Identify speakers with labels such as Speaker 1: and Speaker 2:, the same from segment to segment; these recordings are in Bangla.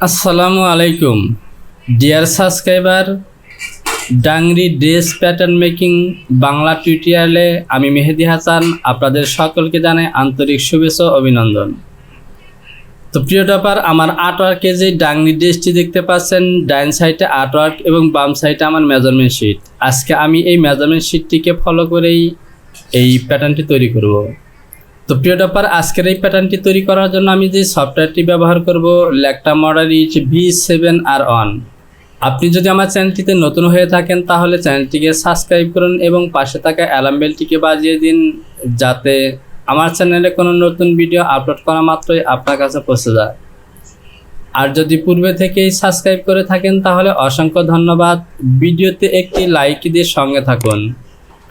Speaker 1: আসসালামু আলাইকুম dear subscriber. Dungaree dress pattern making Bangla টিউটোরিয়ালে আমি মেহেদি হাসান আপনাদের সকলকে জানাই আন্তরিক শুভেচ্ছা ও অভিনন্দন। তো প্রিয় টপার, আমার আর্টওয়ার্কে যে ডাংরি ড্রেসটি দেখতে পাচ্ছেন, ডাইন সাইডে আর্টওয়ার্ক এবং বাম সাইডে আমার মেজারমেন্ট শিট। আজকে আমি এই মেজারমেন্ট শিটটিকে ফলো করেই এই প্যাটার্নটি তৈরি করব। তো প্রিয় টপার, আজকের এই প্যাটার্নটি তৈরি করার জন্য আমি যে সফটওয়্যারটি ব্যবহার করব, ল্যাক্টা মোডারিস V7R1। আপনি যদি আমার চ্যানেলটিতে নতুন হয়ে থাকেন তাহলে চ্যানেলটিকে সাবস্ক্রাইব করুন এবং পাশে থাকা অ্যালার্ম বেলটিকে বাজিয়ে দিন, যাতে আমার চ্যানেলে কোনো নতুন ভিডিও আপলোড করা মাত্রই আপনার কাছে পৌঁছে যায়। আর যদি পূর্বে থেকেই সাবস্ক্রাইব করে থাকেন তাহলে অসংখ্য ধন্যবাদ। ভিডিওতে একটি লাইক দিয়ে সঙ্গে থাকুন।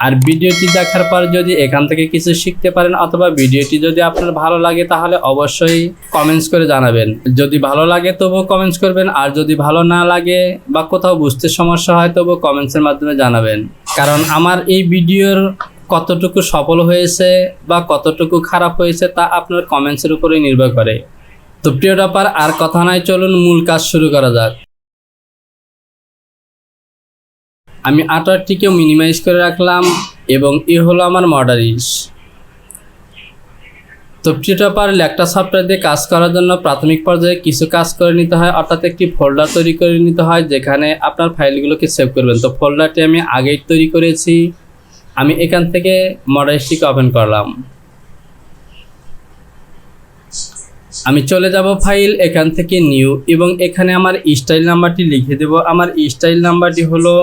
Speaker 1: আর ভিডিওটি দেখার পর যদি এখান থেকে কিছু শিখতে পারেন অথবা ভিডিওটি যদি আপনার ভালো লাগে তাহলে অবশ্যই কমেন্টস করে জানাবেন। যদি ভালো লাগে তবুও কমেন্টস করবেন, আর যদি ভালো না লাগে বা কোথাও বুঝতে সমস্যা হয় তবুও কমেন্টসের মাধ্যমে জানাবেন। কারণ আমার এই ভিডিওর কতটুকু সফল হয়েছে বা কতটুকু খারাপ হয়েছে তা আপনার কমেন্টসের উপরেই নির্ভর করে। তো প্রিয় টপার, আর কথা নয়, চলুন মূল কাজ শুরু করা যাক। আমি আর্টওয়ার্কটিকেও মিনিমাইজ করে রাখলাম এবং এ হলো আমার মডারিস। তো প্রিয় টপার, ল্যাক্টা সফটওয়্যার দিয়ে কাজ করার জন্য প্রাথমিক পর্যায়ে কিছু কাজ করে নিতে হয়, অর্থাৎ একটি ফোল্ডার তৈরি করে নিতে হয় যেখানে আপনার ফাইলগুলোকে সেভ করবেন। তো ফোল্ডারটি আমি আগেই তৈরি করেছি। আমি এখান থেকে মডারিসটিকে ওপেন করলাম। আমি চলে যাব ফাইল, এখান থেকে নিউ, এবং এখানে আমার স্টাইল নাম্বারটি লিখে দেব। আমার স্টাইল নাম্বারটি হলো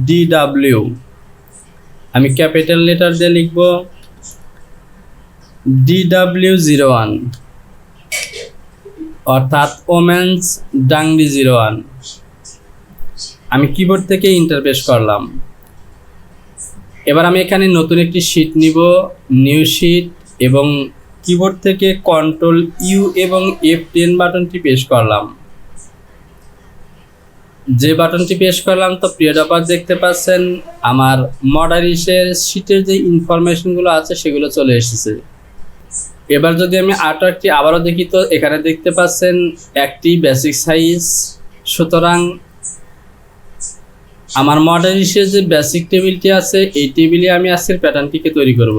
Speaker 1: DW। আমি ক্যাপিটাল লেটার দিয়ে লিখব DW01, অর্থাৎ ওমেন্স ডাংরি 01। আমি কিবোর্ড থেকে ইন্টারপ্রেস করলাম। এবার আমি এখানে নতুন একটি শিট নিব, নিউ শিট, এবং কিবোর্ড থেকে Ctrl+U এবং F10 বাটনটি প্রেস করলাম। যে বাটনটি প্রেস করলাম, তো প্রিয় টপার দেখতে পাচ্ছেন আমার মডারিসের শিটের যে ইনফরমেশনগুলো আছে সেগুলো চলে এসেছে। এবার যদি আমি আর্টওয়ার্কটি আবারও দেখি, তো এখানে দেখতে পাচ্ছেন একটি বেসিক সাইজ। সুতরাং আমার মডারিসের যে বেসিক টেবিলটি আছে এই টেবিলে আমি আজকের প্যাটার্নটিকে তৈরি করব।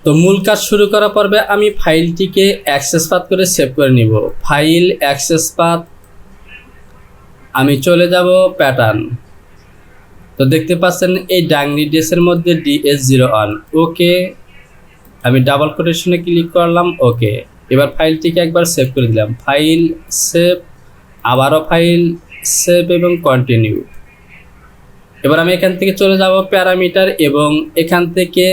Speaker 1: তো মূল কাজ শুরু করার পর্বে আমি ফাইলটিকে অ্যাক্সেস পাথ করে সেভ করে নিব। ফাইল, অ্যাক্সেস পাথ, আমি চলে যাব প্যাটার্ন। তো দেখতে পাচ্ছেন এই ডাংরি ড্রেসের মধ্যে DS01, ওকে। আমি ডাবল কোটেশনে ক্লিক করলাম, ওকে। এবার ফাইলটিকে একবার সেভ করে দিলাম। ফাইল, সেভ, আবারও ফাইল, সেভ এবং কন্টিনিউ। এবার আমি এখান থেকে চলে যাব প্যারামিটার, এবং এখান থেকে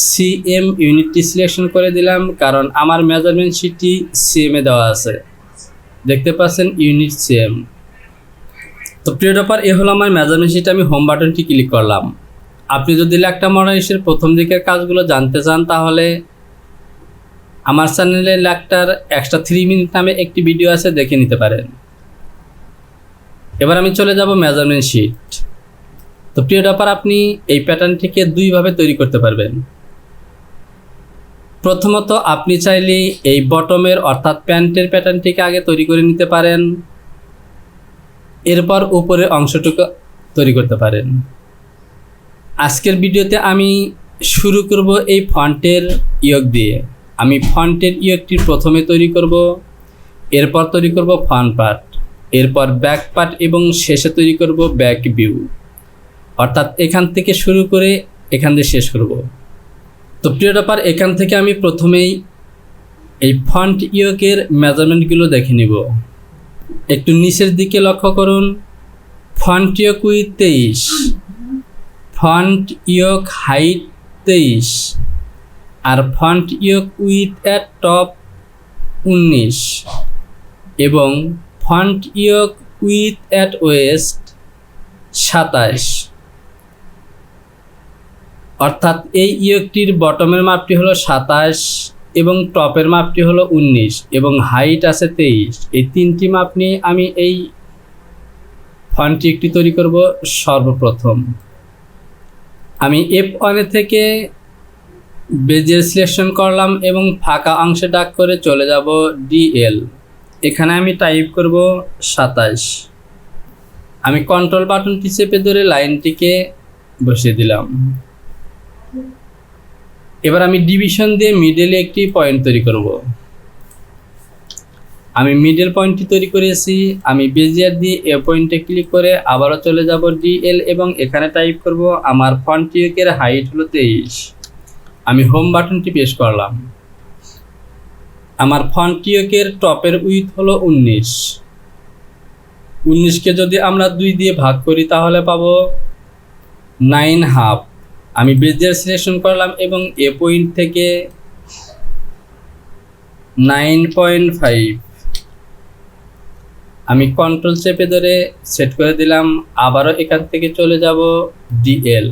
Speaker 1: CM ইউনিটটি সিলেকশন করে দিলাম, কারণ আমার মেজারমেন্ট শিটটি CM এ দেওয়া আছে। দেখতে পাচ্ছেন ইউনিট CM। তো প্রিয় টপার, এ হলো আমার মেজারমেন্ট শিট। আমি হোম বাটনটি ক্লিক করলাম। আপনি যদি ল্যাক্টা মডারিসের প্রথম দিকের কাজগুলো জানতে চান তাহলে আমার চ্যানেলে ল্যাক্টার এক্সট্রা 3 মিনিট নামে একটি ভিডিও আছে, দেখে নিতে পারেন। এবার আমি চলে যাব মেজারমেন্ট শিট। তো প্রিয় টপার, আপনি এই প্যাটার্নটিকে দুইভাবে তৈরি করতে পারবেন। প্রথমত, আপনি চাইলে এই বটমের অর্থাৎ প্যান্টের প্যাটার্নটিকে আগে তৈরি করে নিতে পারেন, এরপর উপরের অংশটুকু তৈরি করতে পারেন। আজকের ভিডিওতে আমি শুরু করব এই ফন্টের ইয়োগ দিয়ে। আমি ফন্টের ইয়োগটি প্রথমে তৈরি করব, এরপর তৈরি করব ফ্রন্ট পার্ট, এরপর ব্যাক পার্ট এবং শেষে তৈরি করব ব্যাক ভিউ, অর্থাৎ এখান থেকে শুরু করে এখান দিয়ে শেষ করব। তো প্রিয় টপার, এখান থেকে আমি প্রথমেই এই ফন্ট ইয়োগের মেজারমেন্টগুলো দেখে নিব। একটু নিচের দিকে লক্ষ্য করুন। Front yoke width 23, front yoke height 23, আর front yoke width at top 19, এবং front yoke width at waist 27। অর্থাৎ এই ইয়োগটির বটমের মাপটি হলো 27 এবং টপের মাপটি হলো 19 এবং হাইট আছে 23। এই তিনটি মাপ নিয়ে আমি এই ফন্ট ইয়োগটি তৈরি করব। সর্বপ্রথম আমি F1 থেকে বেজের সিলেকশন করলাম এবং ফাঁকা অংশে ডাক করে চলে যাব DL। এখানে আমি টাইপ করব 27। আমি কন্ট্রোল বাটনটি চেপে ধরে লাইনটিকে বসিয়ে দিলাম। এবার আমি ডিভিশন দিয়ে মিডলে একটি পয়েন্ট তৈরি করব। আমি মিডল পয়েন্টটি তৈরি করেছি। আমি বেজিয়ার দিয়ে এ পয়েন্টে ক্লিক করে আবারও চলে যাব ডিএল এবং এখানে টাইপ করব আমার ফন্ট ইয়োকের হাইট হলো 23। আমি হোম বাটনটি প্রেস করলাম। আমার ফন্ট ইয়োকের টপের উইথ হলো 19। 19কে যদি আমরা 2 দিয়ে ভাগ করি তাহলে পাবো 9.5। আমি বেজিয়ার সিলেকশন করলাম এবং এ পয়েন্ট থেকে 9.5 আমি কন্ট্রোল চেপে ধরে সেট করে দিলাম। আবারও এখান থেকে চলে যাব ডিএল,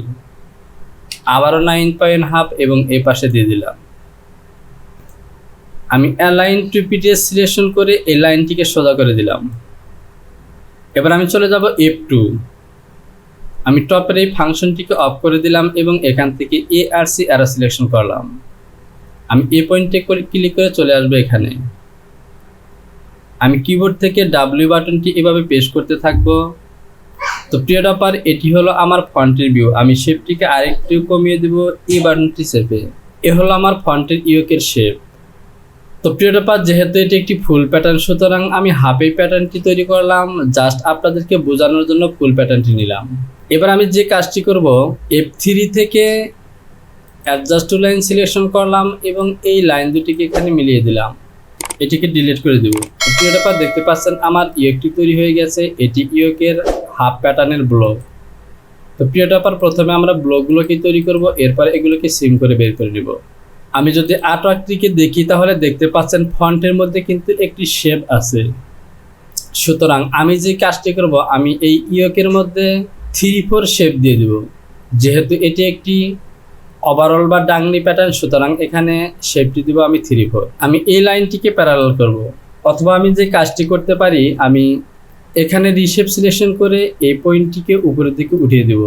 Speaker 1: আবারও 9.5 এবং এই পাশে দিয়ে দিলাম। আমি অ্যালাইন টু পিটিএস সিলেকশন করে এই লাইনটিকে সোজা করে দিলাম। এবার আমি চলে যাব F2। আমি টপের এই ফাংশনটিকে অফ করে দিলাম এবং এখান থেকে ARC অ্যারো সিলেকশন করলাম। আমি এ পয়েন্টে ক্লিক করে চলে আসবো এখানে। আমি কিবোর্ড থেকে W বাটনটি এভাবে প্রেস করতে থাকবো। তো প্রিয় টপার, এটি হলো আমার ফন্টের ভিউ। আমি শেপটিকে আরেকটু কমিয়ে দেব এই বাটনটি চেপে। এ হলো আমার ফন্টের ইয়োকের শেপ। তো প্রিয় টপার, যেহেতু এটি একটি ফুল প্যাটার্ন, সুতরাং আমি হাফে প্যাটার্নটি তৈরি করলাম। জাস্ট আপনাদেরকে বোঝানোর জন্য ফুল প্যাটার্নটি নিলাম। এবার আমি যে কাজটি করব, F3 থেকে অ্যাডজাস্ট টু লাইন সিলেকশন করলাম এবং এই লাইন দুটিকে এখানে মিলিয়ে দিলাম। এটিকে ডিলিট করে দেব। প্রিয় টপার, দেখতে পাচ্ছেন আমার ইয়োকটি তৈরি হয়ে গেছে। এটি ইয়োকের হাফ প্যাটার্নের ব্লক। তো প্রিয় টপার, প্রথমে আমরা ব্লকগুলোকে তৈরি করব, এরপর এগুলোকে সিম করে বের করে নেব। আমি যদি আর্টওয়ার্কটিকে দেখি তাহলে দেখতে পাচ্ছেন ফন্টের মধ্যে কিন্তু একটি শেপ আছে। সুতরাং আমি যে কাজটি করব, আমি এই ইয়োকের মধ্যে 3-4 শেপ দিয়ে দেব। যেহেতু এটি একটি ওভারঅল বা ডাংনি প্যাটার্ন, সুতরাং এখানে শেপটি দেব আমি 3-4। আমি এই লাইনটিকে প্যারালাল করব, অথবা আমি যে কাজটি করতে পারি, আমি এখানে রিশেপ সিলেকশন করে এই পয়েন্টটিকে উপরের দিকে উঠিয়ে দেব।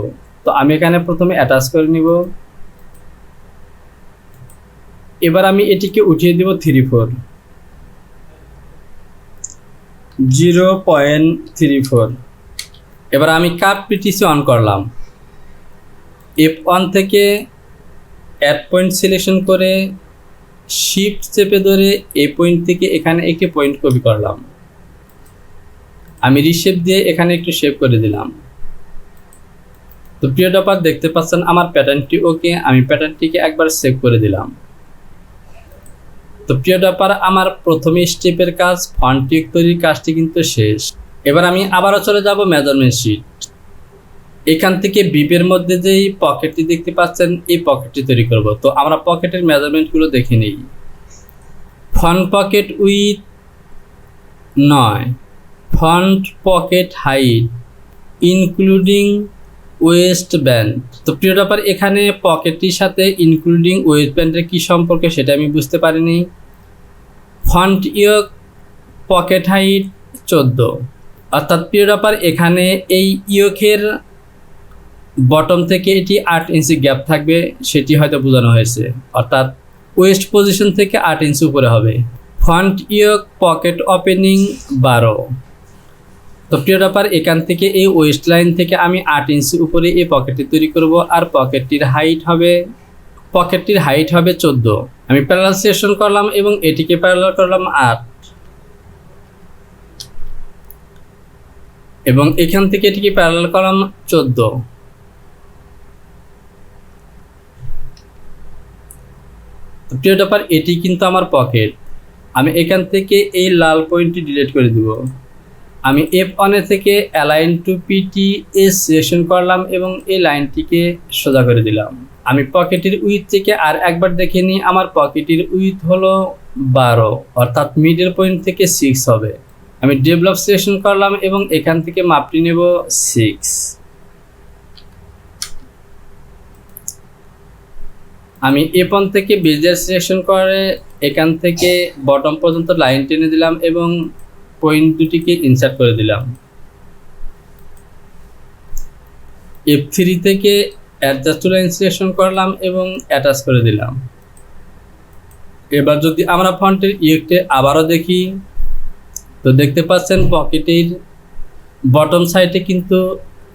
Speaker 1: তো আমি এখানে প্রথমে অ্যাটাচ করে নিব। এবার আমি এটিকে উঠিয়ে দেব 3-4, 0.34। এবার আমি কার্ভ পিটিসি অন করলাম। F1 থেকে অ্যাড পয়েন্ট সিলেকশন করে শিফট চেপে ধরে এই পয়েন্ট থেকে এখানে একটি পয়েন্ট কপি করলাম। আমি রিশেপ দিয়ে এখানে একটু শেপ করে দিলাম। তো প্রিয় টপার, দেখতে পাচ্ছেন আমার প্যাটার্নটি ওকে। আমি প্যাটার্নটিকে একবার সেভ করে দিলাম। তো প্রিয় টপার, আমার প্রথম স্টেপের কাজ, ফন্ট ইয়োক তৈরির কাজটি কিন্তু শেষ। এবার আমি আবারও চলে যাব মেজারমেন্ট শিট। এখান থেকে বিপের মধ্যে যেই পকেটটি দেখতে পাচ্ছেন, এই পকেটটি তৈরি করব। তো আমরা পকেটের মেজারমেন্টগুলো দেখে নিই। Front pocket with 9, front pocket height including waist band. তো প্রিয় টপার, এখানে পকেটটির সাথে ইনক্লুডিং ওয়েস্ট ব্যান্ডের কী সম্পর্ক সেটা আমি বুঝতে পারিনি। ফ্রন্ট ইয়োক পকেট হাইট 14, অর্থাৎ প্রিয় টপার, এখানে এই ইয়োকের বটম থেকে এটি 8 ইঞ্চি গ্যাপ থাকবে, সেটি হয়তো বোঝানো হয়েছে। অর্থাৎ ওয়েস্ট পজিশন থেকে 8 ইঞ্চি উপরে হবে। Front ইয়োক pocket opening 12। তো প্রিয় টপার, এখান থেকে এই ওয়েস্ট লাইন থেকে আমি 8 ইঞ্চি উপরে এই পকেটটি তৈরি করব। আর পকেটটির হাইট হবে 14। আমি প্যারালাল সিলেকশন করলাম এবং এটিকে প্যারালাল করলাম 8 এবং এখান থেকে এটিকে প্যারালাল করলাম 14। প্রিয় টপার, এটি কিন্তু আমার পকেট। আমি এখান থেকে এই লাল পয়েন্টটি ডিলিট করে দেব। আমি F1 থেকে অ্যালাইন টু পিটিএস সিলেকশন করলাম এবং এই লাইনটিকে সোজা করে দিলাম। আমি পকেটের উইথ থেকে আর একবার দেখে নিই। আমার পকেটের উইথ হলো 12, অর্থাৎ মিডল পয়েন্ট থেকে 6 হবে। আমি ডেভেলপ সিলেকশন করলাম এবং এখান থেকে মাপটি নেব 6। আমি F1 থেকে বেজিয়ার সিলেকশন করে এখান থেকে বটম পর্যন্ত লাইন টেনে দিলাম এবং পয়েন্ট দুটিকে ইনসার্ট করে দিলাম। F3 থেকে অ্যাডজাস্ট টু লাইন সিলেকশন করলাম এবং অ্যাটাচ করে দিলাম। এবার যদি আমরা ফন্টের ইয়োকটি আবারও দেখি, তো দেখতে পাচ্ছেন পকেটের বটম সাইডে কিন্তু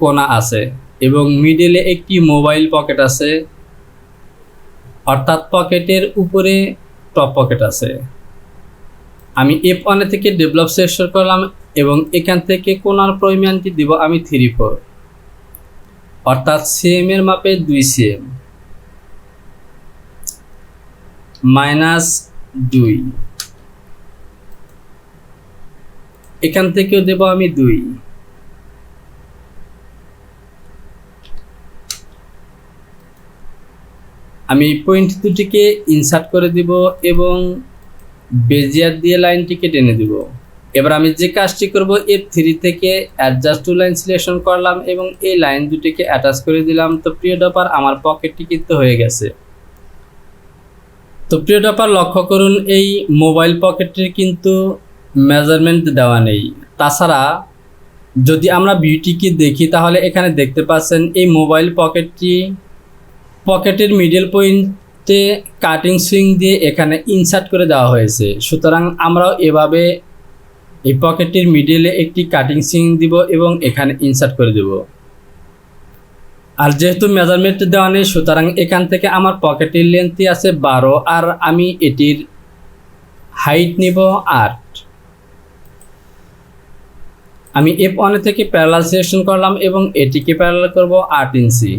Speaker 1: কোনা আছে এবং মিডলে একটি মোবাইল পকেট আছে, অর্থাৎ পকেটের উপরে টপ পকেট আছে। আমি F1 থেকে ডেভেলপ সেকশন করলাম এবং এখান থেকে কোনার পরিমাণটি দিব আমি 3/4, অর্থাৎ সিএম এর মাপে 2 সিএম -2। এখান থেকেও দেব আমি 2। আমি পয়েন্ট দুটিকে ইনসার্ট করে দিব এবং বেজিয়ার দিয়ে লাইনটিকে টেনে দিব। এবার আমি যে কাজটি করব, F3 থেকে অ্যাডজাস্ট টু লাইন সিলেকশন করলাম এবং এই লাইন দুটিকে অ্যাটাচ করে দিলাম। তো প্রিয় ডপার, আমার পকেটটি কিন্তু হয়ে গেছে। তো প্রিয় ডপার, লক্ষ্য করুন এই মোবাইল পকেটটির কিন্তু মেজারমেন্ট দেওয়া নেই। তাছাড়া যদি আমরা ভিউটিকে দেখি তাহলে এখানে দেখতে পাচ্ছেন এই মোবাইল পকেটটি পকেটের মিডল পয়েন্টে কাটিং সুইং দিয়ে এখানে ইনসার্ট করে দেওয়া হয়েছে। সুতরাং আমরাও এভাবে এই পকেটটির মিডলে একটি কাটিং সুইং দিব এবং এখানে ইনসার্ট করে দেব। আর যেহেতু মেজারমেন্ট দেওয়া নেই, সুতরাং এখান থেকে আমার পকেটের লেন্থই আছে 12 আর আমি এটির হাইট নিব 8। আমি F1 থেকে প্যারালাল সিলেকশন করলাম এবং এটিকে প্যারালাল করব 8 ইঞ্চি,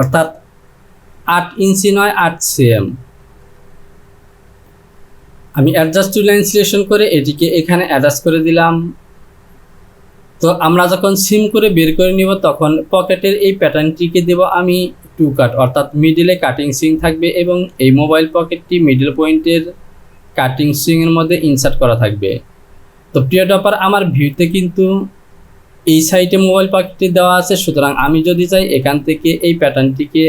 Speaker 1: অর্থাৎ 8 ইঞ্চি নয় 8 সিএম। আমি অ্যাডজাস্ট টু লাইন সিলেকশন করে এটিকে এখানে অ্যাটাচ করে দিলাম। তো আমরা যখন সিম করে বের করে নিব তখন পকেটের এই প্যাটার্নটিকে দেব আমি 2 কাট, অর্থাৎ মিডলে কাটিং সুইং থাকবে এবং এই মোবাইল পকেটটি মিডল পয়েন্টের কাটিং সুইংয়ের মধ্যে ইনসার্ট করা থাকবে। তো প্রিয় ডপার, আমার ভিউতে কিন্তু এই সাইডে মোবাইল পকেটটি দেওয়া আছে। সুতরাং আমি যদি চাই এখান থেকে এই প্যাটার্নটিকে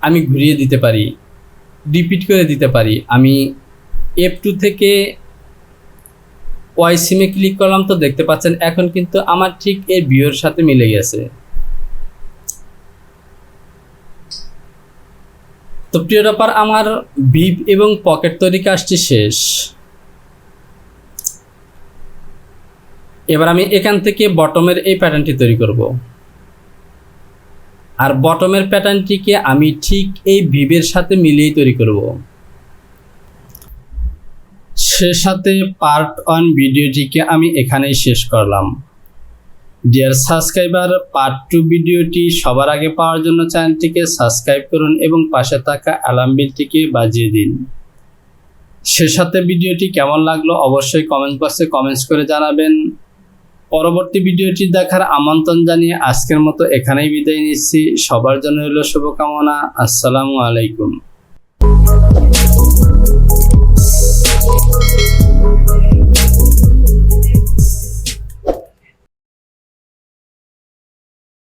Speaker 1: আমি ঘুরিয়ে দিতে পারি, রিপিট করে দিতে পারি। আমি F2 থেকে ওয়াই সিমে ক্লিক করলাম, তো দেখতে পাচ্ছেন এখন কিন্তু আমার ঠিক এই ভিউর সাথে মিলে গেছে। তো প্রিয় ডপার, আমার বিব এবং পকেট তৈরি কাজটি শেষ। এবার আমি এখান থেকে বটমের এই প্যাটার্নটি তৈরি করব। আর বটমের প্যাটার্নটিকে আমি ঠিক এই ভিবের সাথে মিলিয়ে তৈরি করব। সে সাথে পার্ট 1 ভিডিওটিকে আমি এখানেই শেষ করলাম। ডিয়ার সাবস্ক্রাইবার, পার্ট 2 ভিডিওটি সবার আগে পাওয়ার জন্য চ্যানেলটিকে সাবস্ক্রাইব করুন এবং পাশে থাকা অ্যালার্ম বেলটিকে বাজিয়ে দিন। সে সাথে ভিডিওটি কেমন লাগলো অবশ্যই কমেন্ট বক্সে কমেন্টস করে জানাবেন। পরবর্তী ভিডিওটি দেখার আমন্ত্রণ জানিয়ে আজকের মতো এখানেই বিদায় নিচ্ছি। সবার জন্য হলো শুভকামনা। আসসালামু আলাইকুম।